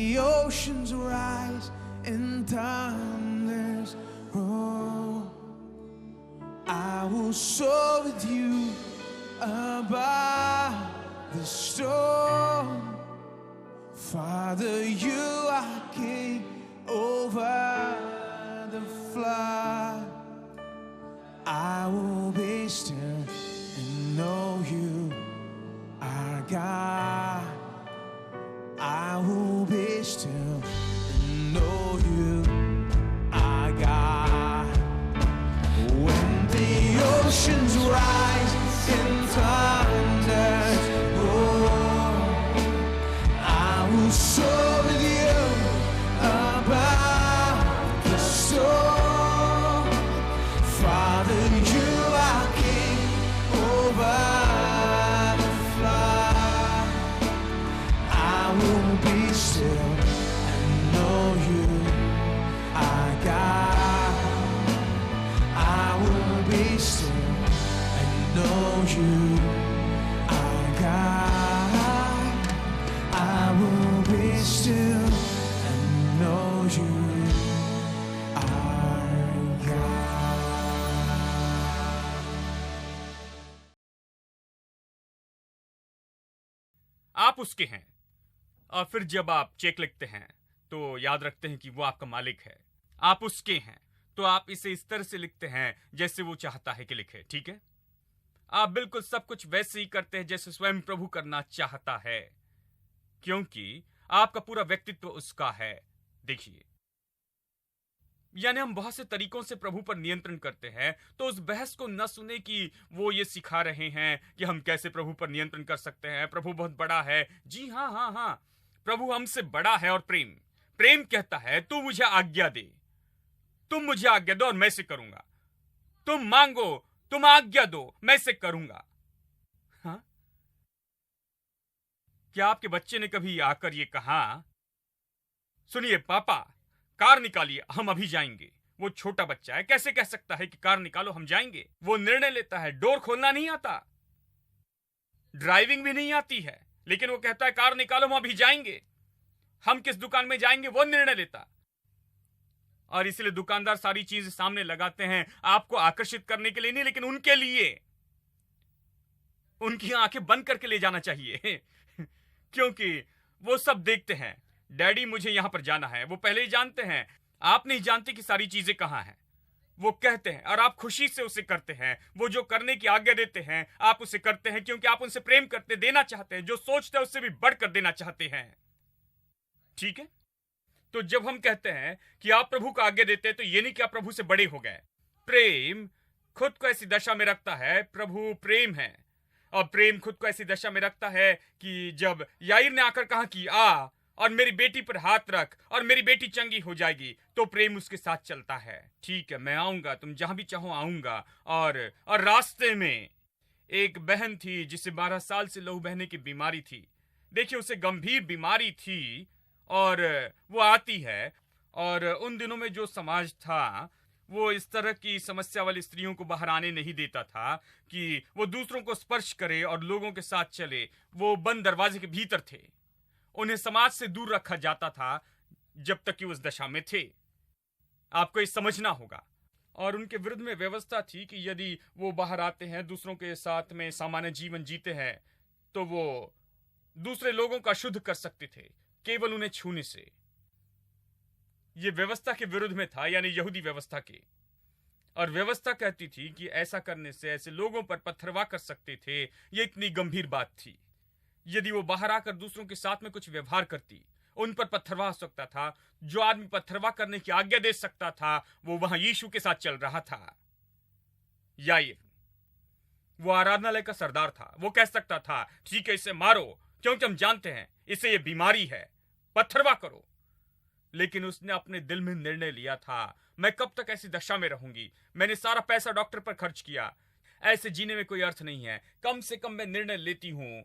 the oceans rise and thunders roll, I will soar with you above the storm. Father, you are king over the flood. I will be still and know you are God. I will be still and know you are God. When the oceans rise and thunders roar, I will soar with you above the storm. Father, you are king over the flood. I will be still and know you are God. I will be still and know you are God. I will be still and know you are God. आप उसके हैं, और फिर जब आप check लिखते हैं तो याद रखते हैं कि वो आपका मालिक है। आप उसके हैं तो आप इसे इस तरह से लिखते हैं जैसे वो चाहता है कि लिखे। ठीक है, आप बिल्कुल सब कुछ वैसे ही करते हैं जैसे स्वयं प्रभु करना चाहता है, क्योंकि आपका पूरा व्यक्तित्व उसका है। देखिए, यानी हम बहुत से तरीकों से प्रभु पर नियंत्रण करते हैं, तो उस बहस को न सुने कि वो ये सिखा रहे हैं कि हम कैसे प्रभु पर नियंत्रण कर सकते हैं, प्रभु बहुत बड़ा है। जी हाँ हाँ हाँ, प्रभु हमसे बड़ा है। और प्रेम कहता है तू मुझे आज्ञा दे, तुम मुझे आज्ञा दो और मैं इसे करूंगा। तुम मांगो, तुम आज्ञा दो, मैं इसे करूंगा। हाँ? क्या आपके बच्चे ने कभी आकर ये कहा, सुनिए पापा, कार निकालिए, हम अभी जाएंगे? वो छोटा बच्चा है, कैसे कह सकता है कि कार निकालो हम जाएंगे? वो निर्णय लेता है। डोर खोलना नहीं आता, ड्राइविंग भी नहीं आती है, लेकिन वो कहता है कार निकालो, हम अभी जाएंगे। हम किस दुकान में जाएंगे वो निर्णय लेता। और इसलिए दुकानदार सारी चीजें सामने लगाते हैं आपको आकर्षित करने के लिए नहीं, लेकिन उनके लिए। उनकी आंखें बंद करके ले जाना चाहिए क्योंकि वो सब देखते हैं। डैडी मुझे यहां पर जाना है, वो पहले ही जानते हैं। आप नहीं जानते कि सारी चीजें कहां हैं। वो कहते हैं और आप खुशी से उसे करते हैं। वो जो करने की आज्ञा देते हैं आप उसे करते हैं, क्योंकि आप उनसे प्रेम करते, देना चाहते हैं। जो सोचते हैं उससे भी बढ़कर देना चाहते हैं। ठीक है, तो जब हम कहते हैं कि आप प्रभु को आज्ञा देते हैं, तो ये नहीं कि आप प्रभु से बड़े हो गए। प्रेम खुद को ऐसी दशा में रखता है, प्रभु प्रेम है, और प्रेम खुद को ऐसी दशा में रखता है कि जब याईर ने आकर कहा कि आ और मेरी बेटी पर हाथ रख और मेरी बेटी चंगी हो जाएगी, तो प्रेम उसके साथ चलता है। ठीक है, मैं आऊंगा, तुम जहां भी चाहो आऊंगा। और रास्ते में एक बहन थी जिसे 12 साल से लहू बहने की बीमारी थी। देखिए, उसे गंभीर बीमारी थी और वो आती है। और उन दिनों में जो समाज था वो इस तरह की समस्या वाली स्त्रियों को बाहर आने नहीं देता था कि वो दूसरों को स्पर्श करे और लोगों के साथ चले। वो बंद दरवाजे के भीतर थे, उन्हें समाज से दूर रखा जाता था जब तक कि उस दशा में थे। आपको ये समझना होगा। और उनके विरुद्ध में व्यवस्था थी कि यदि वो बाहर आते हैं, दूसरों के साथ में सामान्य जीवन जीते हैं, तो वो दूसरे लोगों का शुद्ध कर सकते थे केवल उन्हें छूने से। यह व्यवस्था के विरुद्ध में था, यानी यहूदी व्यवस्था के। और व्यवस्था कहती थी कि ऐसा करने से ऐसे लोगों पर पत्थरवाह कर सकते थे। यह इतनी गंभीर बात थी। यदि वो बाहर आकर दूसरों के साथ में कुछ व्यवहार करती, उन पर पत्थरवाह हो सकता था। जो आदमी पत्थरवाह करने की आज्ञा दे सकता था वो वहां यीशु के साथ चल रहा था। याईर वो आराधनालय का सरदार था। वो कह सकता था ठीक है, इसे मारो, क्योंकि हम जानते हैं इसे ये बीमारी है, पत्थरवाह करो। लेकिन उसने अपने दिल में निर्णय लिया था, मैं कब तक ऐसी दशा में रहूंगी? मैंने सारा पैसा डॉक्टर पर खर्च किया, ऐसे जीने में कोई अर्थ नहीं है। कम से कम मैं निर्णय लेती हूं,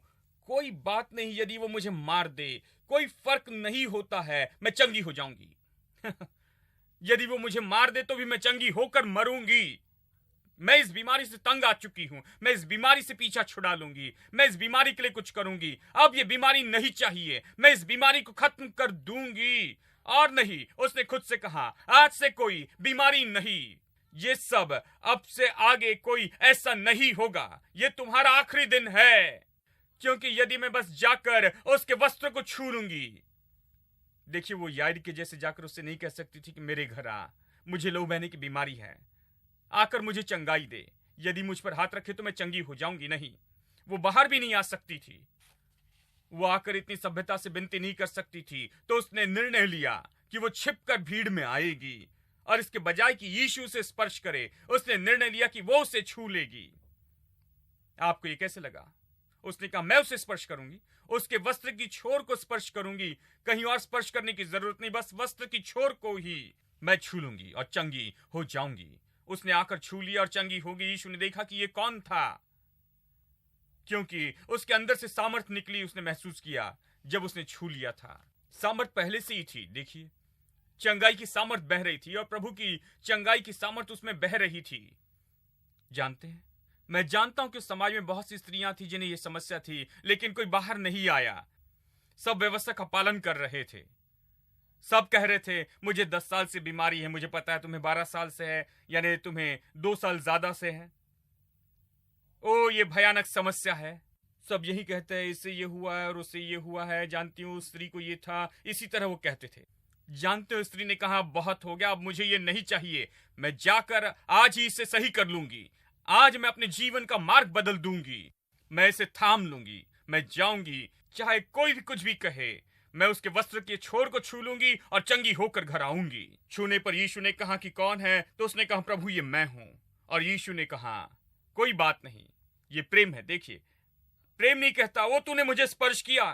कोई बात नहीं, यदि वो मुझे मार दे कोई फर्क नहीं होता है, मैं चंगी हो जाऊंगी यदि वो मुझे मार दे तो भी मैं चंगी होकर मरूंगी। मैं इस बीमारी से तंग आ चुकी हूं, मैं इस बीमारी से पीछा छुड़ा लूंगी, मैं इस बीमारी के लिए कुछ करूंगी, अब ये बीमारी नहीं चाहिए, मैं इस बीमारी को खत्म कर दूंगी। और नहीं, उसने खुद से कहा, आज से कोई बीमारी नहीं, ये सब अब से आगे कोई ऐसा नहीं होगा, ये तुम्हारा आखिरी दिन है, क्योंकि यदि मैं बस जाकर उसके वस्त्र को छू लूंगी। देखिए, वो यार के जैसे जाकर उससे नहीं कह सकती थी कि मेरे घर आ, मुझे लहू बहने की बीमारी है, आकर मुझे चंगाई दे, यदि मुझ पर हाथ रखे तो मैं चंगी हो जाऊंगी। नहीं, वो बाहर भी नहीं आ सकती थी, वो आकर इतनी सभ्यता से विनती नहीं कर सकती थी। तो उसने निर्णय लिया कि वो छिपकर भीड़ में आएगी, और इसके बजाय कि यीशु से स्पर्श करे, उसने निर्णय लिया कि वो उसे छू लेगी। आपको ये कैसे लगा? उसने कहा, मैं उसे स्पर्श करूंगी, उसके वस्त्र की छोर को स्पर्श करूंगी, कहीं और स्पर्श करने की जरूरत नहीं, बस वस्त्र की छोर को ही मैं छू लूंगी और चंगी हो जाऊंगी। उसने आकर छू लिया और चंगी हो गई। यीशु ने देखा कि ये कौन था, क्योंकि उसके अंदर से सामर्थ निकली। उसने महसूस किया जब उसने छू लिया था, सामर्थ पहले से ही थी। देखिए, चंगाई की सामर्थ बह रही थी, और प्रभु की चंगाई की सामर्थ उसमें बह रही थी। जानते हैं, मैं जानता हूं कि समाज में बहुत सी स्त्रियां थी जिन्हें यह समस्या थी, लेकिन कोई बाहर नहीं आया। सब व्यवस्था का पालन कर रहे थे। सब कह रहे थे, मुझे 10 साल से बीमारी है, मुझे पता है तुम्हें 12 साल से है, यानी तुम्हें 2 साल ज्यादा से है। ओ, ये भयानक समस्या है। सब यही कहते हैं, इससे ये हुआ है और उससे ये हुआ है, जानती हूँ स्त्री को ये था, इसी तरह वो कहते थे। जानते हो, स्त्री ने कहा, बहुत हो गया, अब मुझे ये नहीं चाहिए, मैं जाकर आज ही इसे सही कर लूंगी, आज मैं अपने जीवन का मार्ग बदल दूंगी, मैं इसे थाम लूंगी, मैं जाऊंगी, चाहे कोई भी कुछ भी कहे, मैं उसके वस्त्र के छोर को छू लूंगी और चंगी होकर घर आऊंगी। छूने पर यीशु ने कहा कि कौन है? तो उसने कहा, प्रभु ये मैं हूं। और यीशु ने कहा, कोई बात नहीं, ये प्रेम है। देखिए, प्रेम नहीं कहता, वो तूने मुझे स्पर्श किया,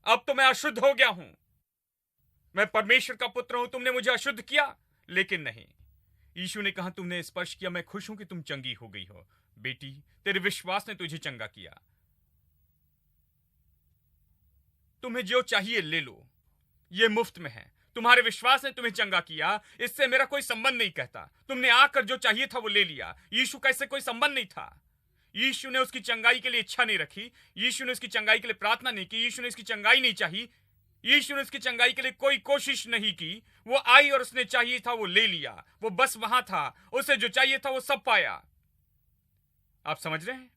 अब तो मैं अशुद्ध हो गया हूं, मैं परमेश्वर का पुत्र हूं, तुमने मुझे अशुद्ध किया। लेकिन नहीं, यीशु ने कहा, तुमने स्पर्श किया, मैं खुश हूं कि तुम चंगी हो गई हो। बेटी, तेरे विश्वास ने तुझे चंगा किया, तुम्हें जो चाहिए ले लो, ये मुफ्त में है, तुम्हारे विश्वास ने तुम्हें चंगा किया, इससे मेरा कोई संबंध नहीं कहता। तुमने आकर जो चाहिए था वो ले लिया। यीशु का इससे कोई संबंध नहीं था। यीशु ने उसकी चंगाई के लिए इच्छा नहीं रखी, यीशु ने उसकी चंगाई के लिए प्रार्थना नहीं की, यीशु ने उसकी चंगाई नहीं चाही, यीशु ने उसकी चंगाई के लिए कोई कोशिश नहीं की। वो आई और उसने चाहिए था वो ले लिया, वो बस वहां था, उसे जो चाहिए था वो सब पाया। आप समझ रहे हैं?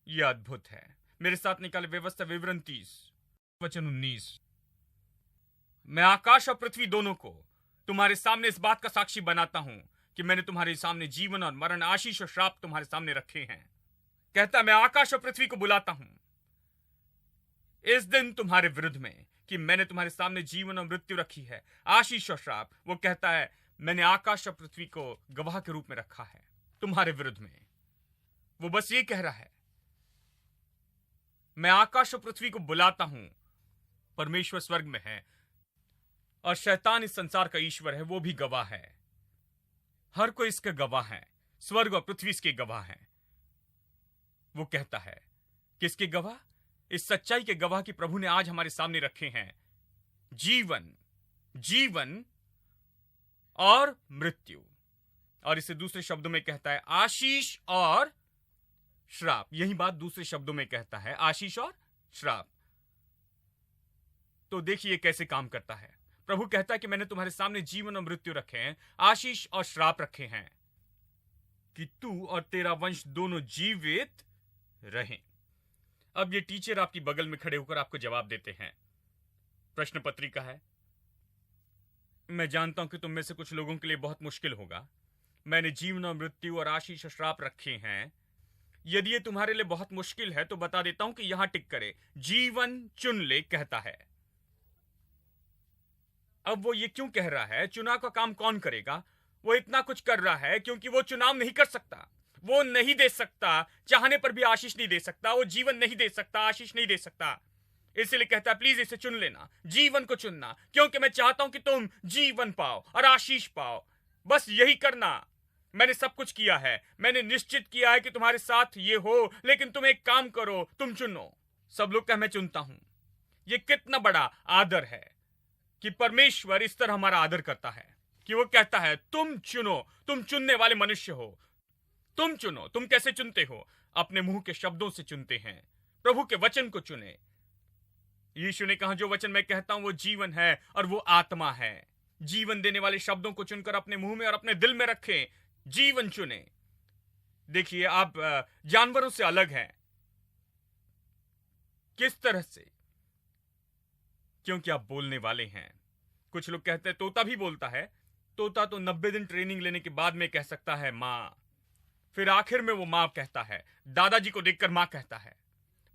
यह अद्भुत है। मेरे साथ निकाले व्यवस्था विवरण 30 वचन 19। मैं आकाश और पृथ्वी दोनों को तुम्हारे सामने इस बात का साक्षी बनाता हूं कि मैंने तुम्हारे सामने जीवन और मरण, आशीष और श्राप तुम्हारे सामने रखे हैं। कहता, मैं आकाश और पृथ्वी को बुलाता हूं इस दिन तुम्हारे विरुद्ध में कि मैंने तुम्हारे सामने जीवन और मृत्यु रखी है, आशीष और श्राप। वो कहता है, मैंने आकाश और पृथ्वी को गवाह के रूप में रखा है तुम्हारे विरुद्ध में। वो बस ये कह रहा है, मैं आकाश और पृथ्वी को बुलाता हूं, परमेश्वर स्वर्ग में है और शैतान इस संसार का ईश्वर है, वो भी गवाह है। हर कोई इसके गवाह है, स्वर्ग और पृथ्वी इसके गवाह हैं। वो कहता है, किसके गवाह? इस सच्चाई के गवाह की प्रभु ने आज हमारे सामने रखे हैं, जीवन, जीवन और मृत्यु। और इसे दूसरे शब्दों में कहता है, आशीष और श्राप। यही बात दूसरे शब्दों में कहता है, आशीष और श्राप। तो देखिए कैसे काम करता है। प्रभु कहता है कि मैंने तुम्हारे सामने जीवन और मृत्यु रखे हैं, आशीष और श्राप रखे हैं, कि तू और तेरा वंश दोनों जीवित रहें। अब ये टीचर आपकी बगल में खड़े होकर आपको जवाब देते हैं। प्रश्न पत्रिका है। मैं जानता हूं कि तुम में से कुछ लोगों के लिए बहुत मुश्किल होगा। मैंने जीवन और मृत्यु और आशीष और श्राप रखे हैं। यदि ये तुम्हारे लिए बहुत मुश्किल है तो बता देता हूं कि यहां टिक करे, जीवन चुन ले, कहता है। अब वो ये क्यों कह रहा है? चुनाव का काम कौन करेगा? वो इतना कुछ कर रहा है क्योंकि वो चुनाव नहीं कर सकता, वो नहीं दे सकता, चाहने पर भी आशीष नहीं दे सकता, वो जीवन नहीं दे सकता, आशीष नहीं दे सकता। इसलिए कहता है, प्लीज इसे चुन लेना, जीवन को चुनना, क्योंकि मैं चाहता हूं कि तुम जीवन पाओ और आशीष पाओ। बस यही करना। मैंने सब कुछ किया है, मैंने निश्चित किया है कि तुम्हारे साथ ये हो, लेकिन तुम एक काम करो, तुम चुनो। सब लोग कह, मैं चुनता हूं। ये कितना बड़ा आदर है कि परमेश्वर इस तरह हमारा आदर करता है कि वो कहता है तुम चुनो, तुम चुनने वाले मनुष्य हो, तुम चुनो। तुम कैसे चुनते हो? अपने मुंह के शब्दों से चुनते हैं, प्रभु के वचन को चुने। यीशु ने कहा जो वचन मैं कहता हूं वो जीवन है और वो आत्मा है। जीवन देने वाले शब्दों को चुनकर अपने मुंह में और अपने दिल में रखें, जीवन चुने। देखिए आप जानवरों से अलग हैं। किस तरह से? क्योंकि आप बोलने वाले हैं। कुछ लोग कहते हैं तोता भी बोलता है। तोता तो 90 दिन ट्रेनिंग लेने के बाद में कह सकता है मां, फिर आखिर में वो मां कहता है। दादाजी को देखकर मां कहता है।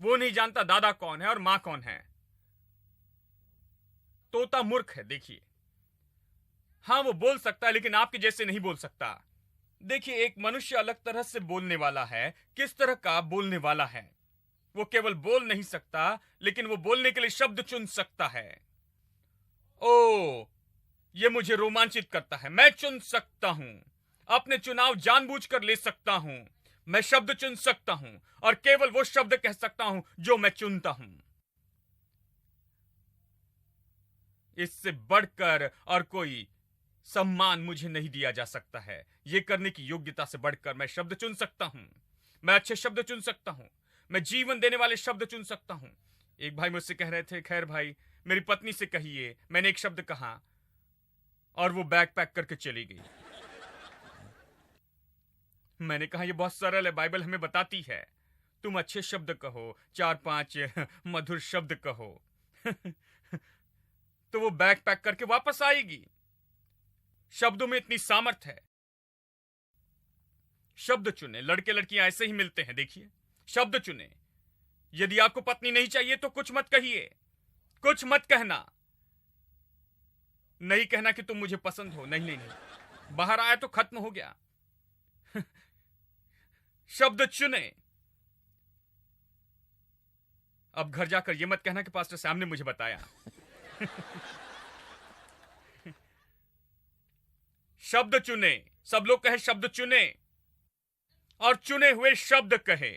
वो नहीं जानता दादा कौन है और मां कौन है। तोता मूर्ख है। देखिए, हां वो बोल सकता है लेकिन आपके जैसे नहीं बोल सकता। देखिए एक मनुष्य अलग तरह से बोलने वाला है। किस तरह का बोलने वाला है? वो केवल बोल नहीं सकता लेकिन वो बोलने के लिए शब्द चुन सकता है। ओ, ये मुझे रोमांचित करता है। मैं चुन सकता हूं, अपने चुनाव जानबूझकर ले सकता हूं। मैं शब्द चुन सकता हूं और केवल वो शब्द कह सकता हूं जो मैं चुनता हूं। इससे बढ़कर और कोई सम्मान मुझे नहीं दिया जा सकता है। यह करने की योग्यता से बढ़कर मैं शब्द चुन सकता हूं। मैं अच्छे शब्द चुन सकता हूं। मैं जीवन देने वाले शब्द चुन सकता हूं। एक भाई मुझसे कह रहे थे, खैर भाई मेरी पत्नी से कहिए। मैंने एक शब्द कहा और वो बैग पैक करके चली गई। मैंने कहा यह बहुत सरल है, बाइबल हमें बताती है तुम अच्छे शब्द कहो, 4-5 मधुर शब्द कहो तो वो बैग पैक करके वापस आएगी। शब्दों में इतनी सामर्थ है। शब्द चुने। लड़के लड़कियां ऐसे ही मिलते हैं। देखिए, शब्द चुने। यदि आपको पत्नी नहीं चाहिए तो कुछ मत कहिए, कुछ मत कहना। नहीं कहना कि तुम मुझे पसंद हो। नहीं नहीं नहीं, बाहर आया तो खत्म हो गया। शब्द चुने। अब घर जाकर यह मत कहना कि पास्टर सैम ने मुझे बताया। शब्द चुने। सब लोग कहे शब्द चुने और चुने हुए शब्द कहे।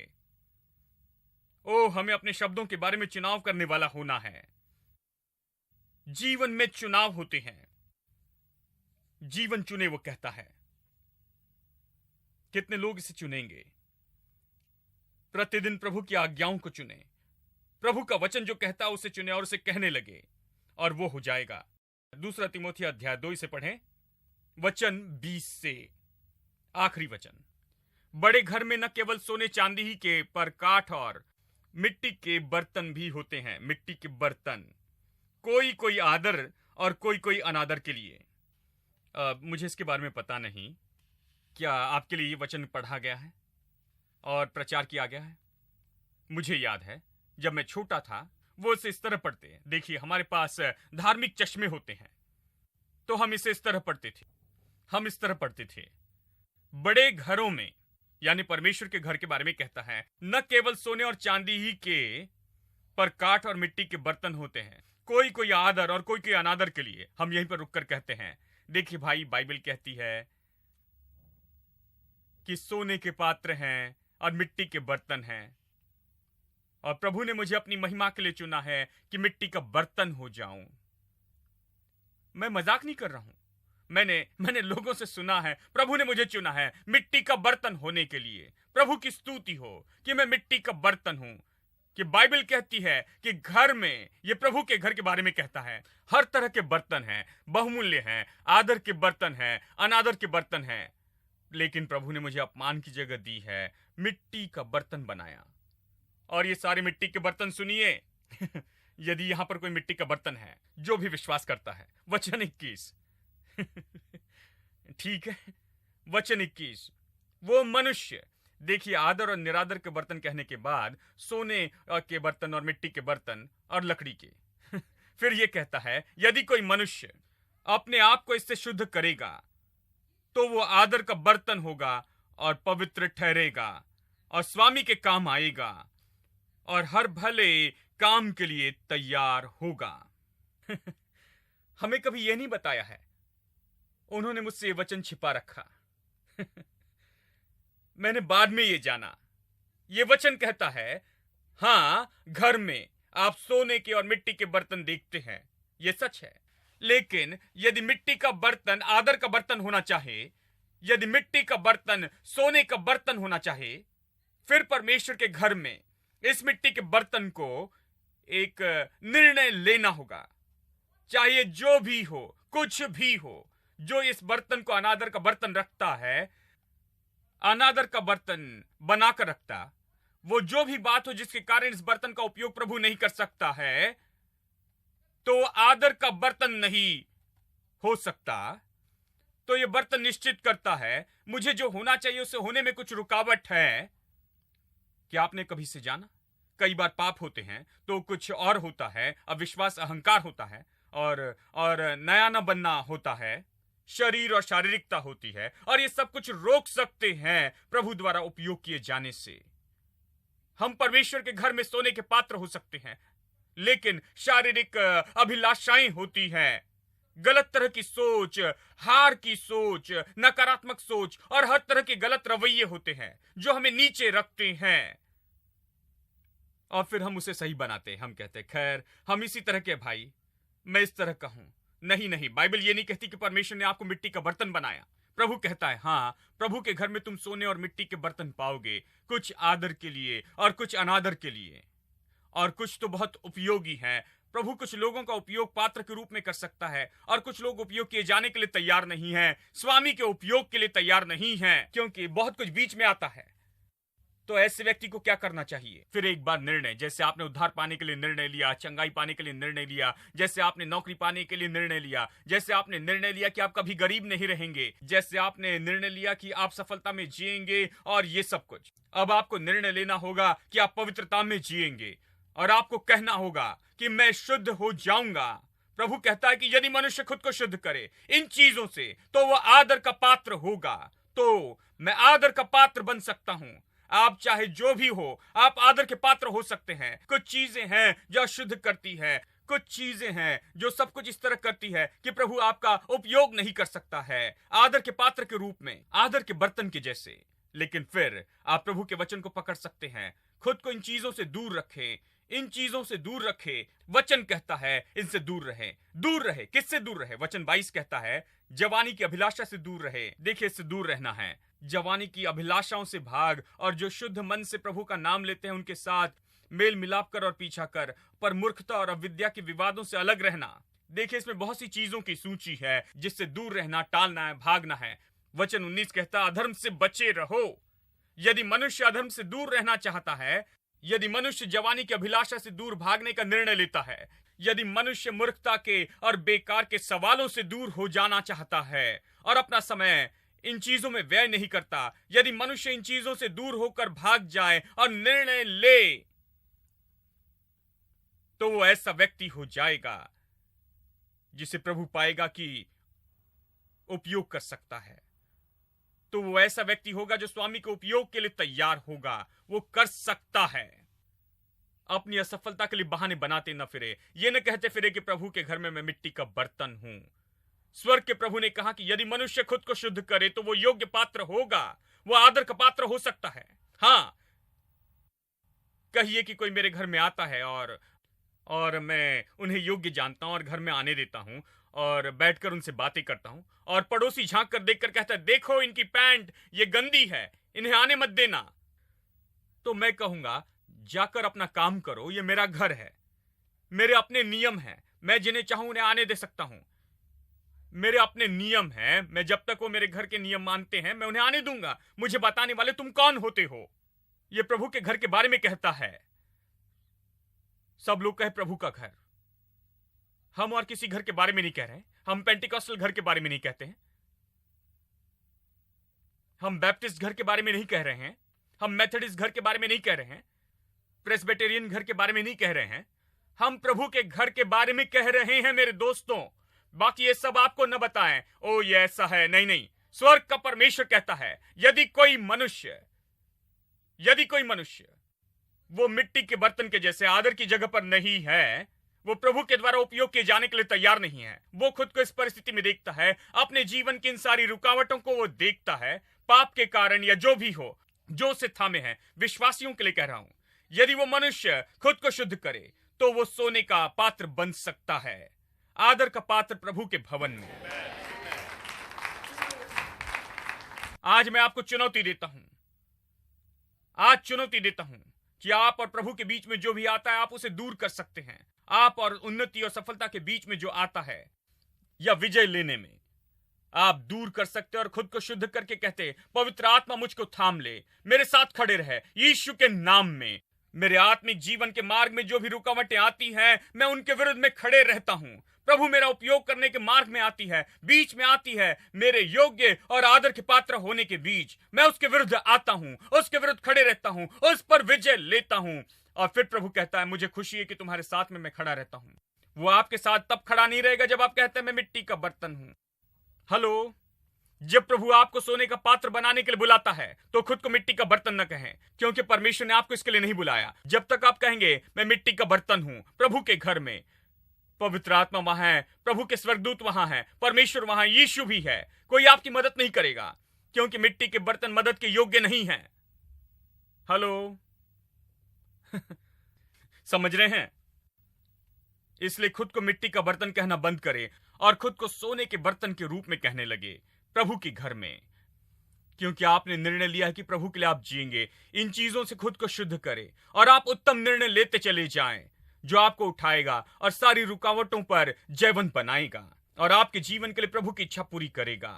ओ, हमें अपने शब्दों के बारे में चुनाव करने वाला होना है। जीवन में चुनाव होते हैं। जीवन चुने वो कहता है। कितने लोग इसे चुनेंगे? प्रतिदिन प्रभु की आज्ञाओं को चुने। प्रभु का वचन जो कहता है उसे चुने और उसे कहने लगे और वो हो जाएगा। 2 तिमोथी अध्याय 2 से पढ़ें, वचन 20 से आखिरी वचन। बड़े घर में न केवल सोने चांदी ही के पर काठ और मिट्टी के बर्तन भी होते हैं। मिट्टी के बर्तन, कोई कोई आदर और कोई कोई अनादर के लिए। मुझे इसके बारे में पता नहीं, क्या आपके लिए ये वचन पढ़ा गया है और प्रचार किया गया है? मुझे याद है जब मैं छोटा था वो इसे इस तरह पढ़ते हैं। देखिए, हमारे पास धार्मिक चश्मे होते हैं तो हम इसे इस तरह पढ़ते थे। हम इस तरह पढ़ते थे, बड़े घरों में, यानी परमेश्वर के घर के बारे में कहता है, न केवल सोने और चांदी ही के पर काठ और मिट्टी के बर्तन होते हैं। कोई कोई आदर और कोई कोई अनादर के लिए। हम यहीं पर रुककर कहते हैं, देखिए भाई, बाइबल कहती है कि सोने के पात्र हैं और मिट्टी के बर्तन हैं और प्रभु ने मुझे अपनी महिमा के लिए चुना है कि मिट्टी का बर्तन हो जाऊं। मैं मजाक नहीं कर रहा हूं। मैंने लोगों से सुना है प्रभु ने मुझे चुना है मिट्टी का बर्तन होने के लिए। प्रभु की स्तुति हो कि मैं मिट्टी का बर्तन हूं। कि बाइबल कहती है कि घर में, ये प्रभु के घर के बारे में कहता है, हर तरह के बर्तन हैं, बहुमूल्य हैं, आदर के बर्तन हैं, अनादर के बर्तन हैं। लेकिन प्रभु ने मुझे अपमान की जगह दी है, मिट्टी का बर्तन बनाया। और ये सारे मिट्टी के बर्तन सुनिए। यदि यहां पर कोई मिट्टी का बर्तन है जो भी विश्वास करता है, वचन 21 ठीक है, वचन 21, वो मनुष्य। देखिए, आदर और निरादर के बर्तन कहने के बाद सोने के बर्तन और मिट्टी के बर्तन और लकड़ी के फिर यह कहता है, यदि कोई मनुष्य अपने आप को इससे शुद्ध करेगा तो वो आदर का बर्तन होगा और पवित्र ठहरेगा और स्वामी के काम आएगा और हर भले काम के लिए तैयार होगा। हमें कभी यह नहीं बताया है। उन्होंने मुझसे ये वचन छिपा रखा। मैंने बाद में ये जाना। ये वचन कहता है, हां, घर में आप सोने के और मिट्टी के बर्तन देखते हैं, ये सच है। लेकिन यदि मिट्टी का बर्तन आदर का बर्तन होना चाहे, यदि मिट्टी का बर्तन सोने का बर्तन होना चाहे, फिर परमेश्वर के घर में इस मिट्टी के बर्तन को एक निर्णय लेना होगा। चाहे जो भी हो, कुछ भी हो, जो इस बर्तन को अनादर का बर्तन रखता है, अनादर का बर्तन बनाकर रखता, वो जो भी बात हो जिसके कारण इस बर्तन का उपयोग प्रभु नहीं कर सकता है, तो आदर का बर्तन नहीं हो सकता। तो ये बर्तन निश्चित करता है मुझे जो होना चाहिए उसे होने में कुछ रुकावट है। क्या आपने कभी से जाना? कई बार पाप होते हैं तो कुछ और होता है, अविश्वास, अहंकार होता है, और नया न बनना होता है, शरीर और शारीरिकता होती है, और ये सब कुछ रोक सकते हैं प्रभु द्वारा उपयोग किए जाने से। हम परमेश्वर के घर में सोने के पात्र हो सकते हैं, लेकिन शारीरिक अभिलाषाएं होती हैं, गलत तरह की सोच, हार की सोच, नकारात्मक सोच और हर तरह के गलत रवैये होते हैं जो हमें नीचे रखते हैं, और फिर हम उसे सही बनाते हैं। हम कहते हैं खैर हम इसी तरह के भाई, मैं इस तरह का हूं। नहीं, बाइबल ये नहीं कहती कि परमेश्वर ने आपको मिट्टी का बर्तन बनाया। प्रभु कहता है हाँ, प्रभु के घर में तुम सोने और मिट्टी के बर्तन पाओगे, कुछ आदर के लिए और कुछ अनादर के लिए, और कुछ तो बहुत उपयोगी है। प्रभु कुछ लोगों का उपयोग पात्र के रूप में कर सकता है, और कुछ लोग उपयोग किए जाने के लिए तैयार नहीं हैं, स्वामी के उपयोग के लिए तैयार नहीं हैं, क्योंकि बहुत कुछ बीच में आता है। तो ऐसे व्यक्ति को क्या करना चाहिए? फिर एक बार निर्णय, जैसे आपने उद्धार पाने के लिए निर्णय लिया, चंगाई पाने के लिए निर्णय लिया, जैसे आपने नौकरी पाने के लिए निर्णय लिया, जैसे आपने निर्णय लिया कि आप कभी गरीब नहीं रहेंगे, जैसे आपने निर्णय लिया कि आप सफलता में जिएंगे, और ये सब कुछ, अब आपको निर्णय लेना होगा कि आप पवित्रता में जिएंगे, और आपको कहना होगा कि मैं शुद्ध हो जाऊंगा। प्रभु कहता है कि यदि मनुष्य खुद को शुद्ध करे इन चीजों से, तो वह आदर का पात्र होगा। तो मैं आदर का पात्र बन सकता हूं। आप चाहे जो भी हो, आप आदर के पात्र हो सकते हैं। कुछ चीजें हैं जो शुद्ध करती है, कुछ चीजें हैं जो सब कुछ इस तरह करती है कि प्रभु आपका उपयोग नहीं कर सकता है आदर के पात्र के रूप में, आदर के बर्तन के जैसे। लेकिन फिर आप प्रभु के वचन को पकड़ सकते हैं। खुद को इन चीजों से दूर रखें, इन चीजों से दूर रखे। वचन कहता है इनसे दूर रहे। दूर रहे, किससे दूर रहे? वचन 22 कहता है जवानी की अभिलाषा से दूर रहे। देखिए, इससे दूर रहना है, जवानी की अभिलाषाओं से भाग, और जो शुद्ध मन से प्रभु का नाम लेते हैं उनके साथ मेल मिलाप कर और पीछा कर, पर मूर्खता और अविद्या के विवादों से अलग रहना। देखिए, इसमें बहुत सी चीजों की सूची है जिससे दूर रहना, टालना है, भागना है। वचन 19 कहता है अधर्म से बचे रहो। यदि मनुष्य अधर्म से दूर रहना चाहता है, यदि मनुष्य जवानी की अभिलाषा से दूर भागने का निर्णय लेता है, यदि मनुष्य मूर्खता के और बेकार के सवालों से दूर हो जाना चाहता है और अपना समय इन चीजों में व्यय नहीं करता, यदि मनुष्य इन चीजों से दूर होकर भाग जाए और निर्णय ले, तो वो ऐसा व्यक्ति हो जाएगा जिसे प्रभु पाएगा कि उपयोग कर सकता है। तो वो ऐसा व्यक्ति होगा जो स्वामी के उपयोग के लिए तैयार होगा। वो कर सकता है। अपनी असफलता के लिए बहाने बनाते न फिरे। ये न कहते फिरे कि प्रभु के घर में मैं मिट्टी का बर्तन हूं। स्वर्ग के प्रभु ने कहा कि यदि मनुष्य खुद को शुद्ध करे तो वो योग्य पात्र होगा, वो आदर का पात्र हो सकता है। हाँ, कहिए कि कोई मेरे घर में आता है और मैं उन्हें योग्य जानता हूं और घर में आने देता हूं और बैठकर उनसे बातें करता हूं, और पड़ोसी झांक कर देखकर कहता है देखो इनकी पैंट ये गंदी है, इन्हें आने मत देना। तो मैं कहूंगा जाकर अपना काम करो, ये मेरा घर है, मेरे अपने नियम हैं, मैं जिन्हें चाहूं उन्हें आने दे सकता हूं। मेरे अपने नियम हैं, मैं जब तक वो मेरे घर के नियम मानते हैं मैं उन्हें आने दूंगा। मुझे बताने वाले तुम कौन होते हो? ये प्रभु के घर के बारे में कहता है। सब लोग कहे प्रभु का घर। हम और किसी घर के बारे में नहीं कह रहे। हम पेंटिकॉस्टल घर के बारे में नहीं कहते हैं, हम बैप्टिस्ट घर के बारे में नहीं कह रहे हैं, हम मेथोडिस्ट घर के बारे में नहीं कह रहे हैं, प्रेस्बिटेरियन घर के बारे में नहीं कह रहे हैं। हम प्रभु के घर के बारे में कह रहे हैं मेरे दोस्तों। बाकी ये सब आपको न बताएं, ओ ये ऐसा है, नहीं। स्वर्ग का परमेश्वर कहता है यदि कोई मनुष्य वो मिट्टी के बर्तन के जैसे आदर की जगह पर नहीं है, वो प्रभु के द्वारा उपयोग किए जाने के लिए तैयार नहीं है, वो खुद को इस परिस्थिति में देखता है, अपने जीवन की इन सारी रुकावटों को वो देखता है, पाप के कारण या जो भी हो, जो उसे थामे है, विश्वासियों के लिए कह रहा हूं, यदि वो मनुष्य खुद को शुद्ध करे तो वो सोने का पात्र बन सकता है, आदर का पात्र प्रभु के भवन में। आज मैं आपको चुनौती देता हूं, आज चुनौती देता हूं कि आप और प्रभु के बीच में जो भी आता है आप उसे दूर कर सकते हैं। आप और उन्नति और सफलता के बीच में जो आता है या विजय लेने में आप दूर कर सकते और खुद को शुद्ध करके कहते, पवित्र आत्मा मुझको थाम ले, मेरे साथ खड़े रहे यीशु के नाम में। मेरे आत्मिक जीवन के मार्ग में जो भी रुकावटें आती हैं, मैं उनके विरुद्ध में खड़े रहता हूं। प्रभु मेरा उपयोग करने के मार्ग में आती है, बीच में आती है, मेरे योग्य और आदर के पात्र होने के बीच मैं उसके विरुद्ध आता हूं, उसके विरुद्ध खड़े रहता हूं, उस पर विजय लेता हूं। और फिर प्रभु कहता है, मुझे खुशी है कि तुम्हारे साथ में मैं खड़ा रहता हूं। वो आपके साथ तब खड़ा नहीं रहेगा जब आप कहते हैं मैं मिट्टी का बर्तन हूं। हेलो, जब प्रभु आपको सोने का पात्र बनाने के लिए बुलाता है तो खुद को मिट्टी का बर्तन न कहें, क्योंकि परमेश्वर ने आपको इसके लिए नहीं बुलाया। जब तक आप कहेंगे मैं मिट्टी का बर्तन हूं, प्रभु के घर में पवित्र आत्मा वहां है, प्रभु के स्वर्गदूत वहां है, परमेश्वर वहां, यीशु भी है। कोई आपकी मदद नहीं करेगा, क्योंकि मिट्टी के बर्तन मदद के योग्य नहीं हैं। हेलो समझ रहे हैं? इसलिए खुद को मिट्टी का बर्तन कहना बंद करें और खुद को सोने के बर्तन के रूप में कहने लगे प्रभु के घर में, क्योंकि आपने निर्णय लिया है कि प्रभु के लिए आप जिएंगे। इन चीजों से खुद को शुद्ध करें और आप उत्तम निर्णय लेते चले जाएं, जो आपको उठाएगा और सारी रुकावटों पर जयवंत बनाएगा और आपके जीवन के लिए प्रभु की इच्छा पूरी करेगा,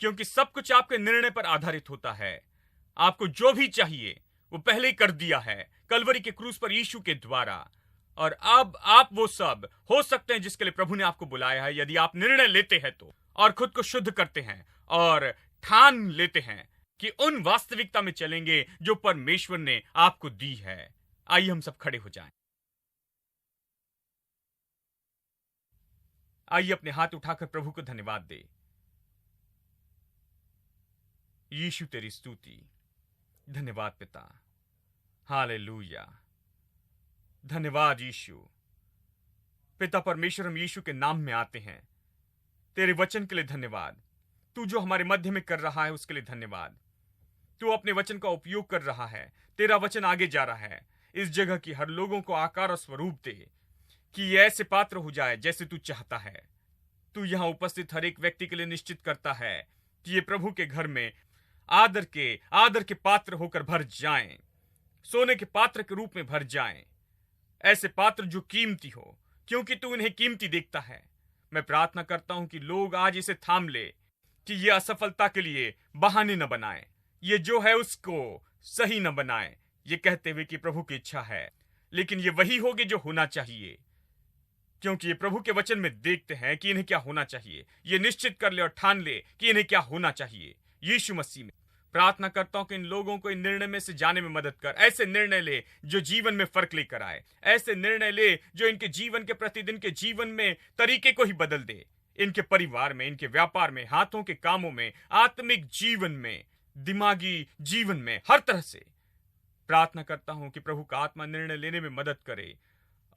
क्योंकि सब कुछ आपके निर्णय पर आधारित होता है। आपको जो भी चाहिए वो पहले ही कर दिया है कलवरी के क्रूस पर यीशु के द्वारा, और अब आप वो सब हो सकते हैं जिसके लिए प्रभु ने आपको बुलाया है, यदि आप निर्णय लेते हैं तो, और खुद को शुद्ध करते हैं और ठान लेते हैं कि उन वास्तविकता में चलेंगे जो परमेश्वर ने आपको दी है। आइए हम सब खड़े हो जाएं। आइए अपने हाथ उठाकर प्रभु को धन्यवाद दे। यीशु तेरी स्तुति, धन्यवाद पिता, हालेलुया, धन्यवाद यीशु। पिता परमेश्वर, हम यीशु के नाम में आते हैं। तेरे वचन के लिए धन्यवाद। तू जो हमारे मध्य में कर रहा है उसके लिए धन्यवाद। तू अपने वचन का उपयोग कर रहा है, तेरा वचन आगे जा रहा है। इस जगह की हर लोगों को आकार और स्वरूप दे कि ये ऐसे पात्र हो जाए जैसे तू चाहता है। तू यहां उपस्थित हर एक व्यक्ति के लिए निश्चित करता है कि ये प्रभु के घर में आदर के पात्र होकर भर जाएं, सोने के पात्र के रूप में भर जाएं, ऐसे पात्र जो कीमती हो, क्योंकि तू इन्हें कीमती देखता है। मैं प्रार्थना करता हूं कि लोग आज इसे थाम ले कि ये असफलता के लिए बहाने न बनाए, ये जो है उसको सही न बनाए, ये कहते हुए कि प्रभु की इच्छा है, लेकिन ये वही होगी जो होना चाहिए, क्योंकि ये प्रभु के वचन में देखते हैं कि इन्हें क्या होना चाहिए। ये निश्चित कर ले और ठान ले कि इन्हें क्या होना चाहिए। यीशु मसीह में प्रार्थना करता हूं कि इन लोगों को इन निर्णय में से जाने में मदद कर। ऐसे निर्णय ले जो जीवन में फर्क लेकर आए, ऐसे निर्णय ले जो इनके जीवन के प्रतिदिन के जीवन में तरीके को ही बदल दे, इनके परिवार में, इनके व्यापार में, हाथों के कामों में, आत्मिक जीवन में, दिमागी जीवन में, हर तरह से प्रार्थना करता हूं कि प्रभु का आत्मा निर्णय लेने में मदद करे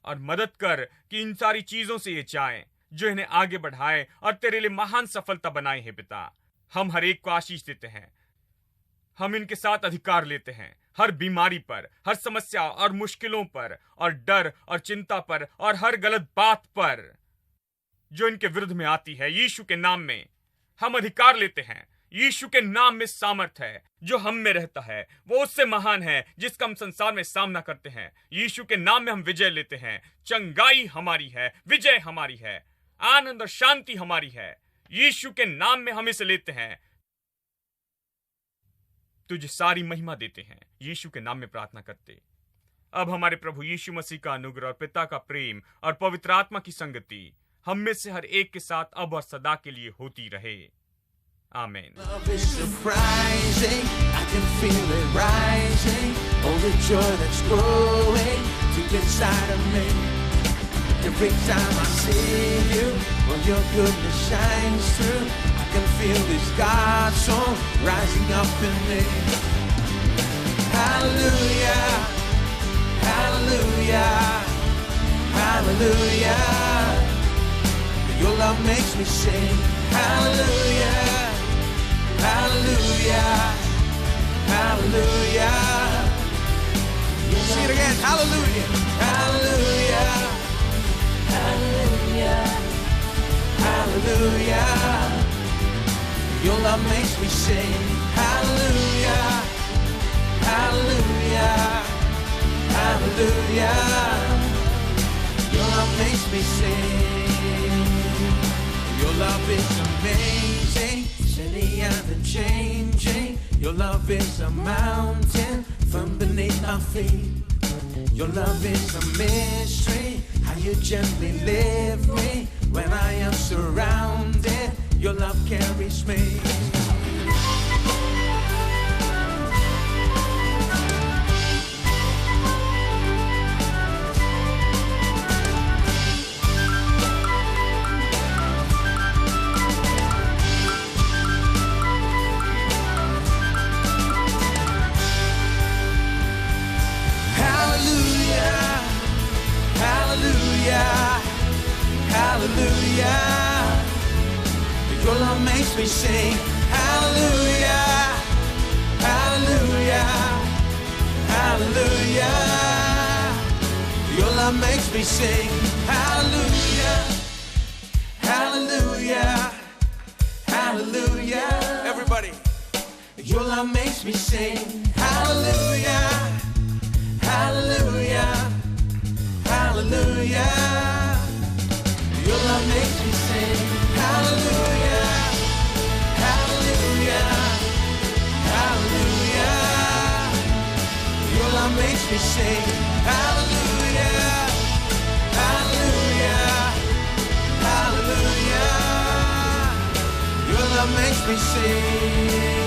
और मदद कर कि इन सारी चीजों से ये जाएं जो इन्हें आगे बढ़ाए और तेरे लिए महान सफलता बनाए हैं। पिता, हम हर एक को आशीष देते हैं, हम इनके साथ अधिकार लेते हैं, हर बीमारी पर, हर समस्या और मुश्किलों पर और डर और चिंता पर और हर गलत बात पर जो इनके विरुद्ध में आती है। यीशु के नाम में हम अधिकार लेते हैं। यीशु के नाम में सामर्थ है, जो हम में रहता है वो उससे महान है जिसका हम संसार में सामना करते हैं। यीशु के नाम में हम विजय लेते हैं। चंगाई हमारी है, विजय हमारी है, आनंद और शांति हमारी है। यीशु के नाम में हम इसे लेते हैं। तुझे सारी महिमा देते हैं, यीशु के नाम में प्रार्थना करते। अब हमारे प्रभु यीशु मसीह का अनुग्रह और पिता का प्रेम और पवित्र आत्मा की संगति हम में से हर एक के साथ अब और सदा के लिए होती रहे। आमीन। Love is surprising, I can feel it rising. Oh, the joy that's growing deep inside of me. Every time I see you, well, your goodness shines through. I can feel this God song rising up in me. Hallelujah, hallelujah, hallelujah. Your love makes me sing. Hallelujah. Hallelujah, hallelujah. Sing it again. Hallelujah, hallelujah, Hallelujah, hallelujah. Your love makes me sing, hallelujah, hallelujah, hallelujah. Your love makes me sing. Your love is amazing, steady and unchanging. Your love is a mountain from beneath our feet. Your love is a mystery, how you gently lift me when I am surrounded. Your love carries me. Hallelujah, your love makes me sing, hallelujah, hallelujah, hallelujah. Your love makes me sing, hallelujah, hallelujah, hallelujah. Everybody, your love makes me sing, hallelujah, hallelujah, hallelujah. Your love makes me sing, hallelujah, hallelujah, hallelujah. Your love makes me sing, hallelujah, hallelujah, hallelujah. Your love makes me sing.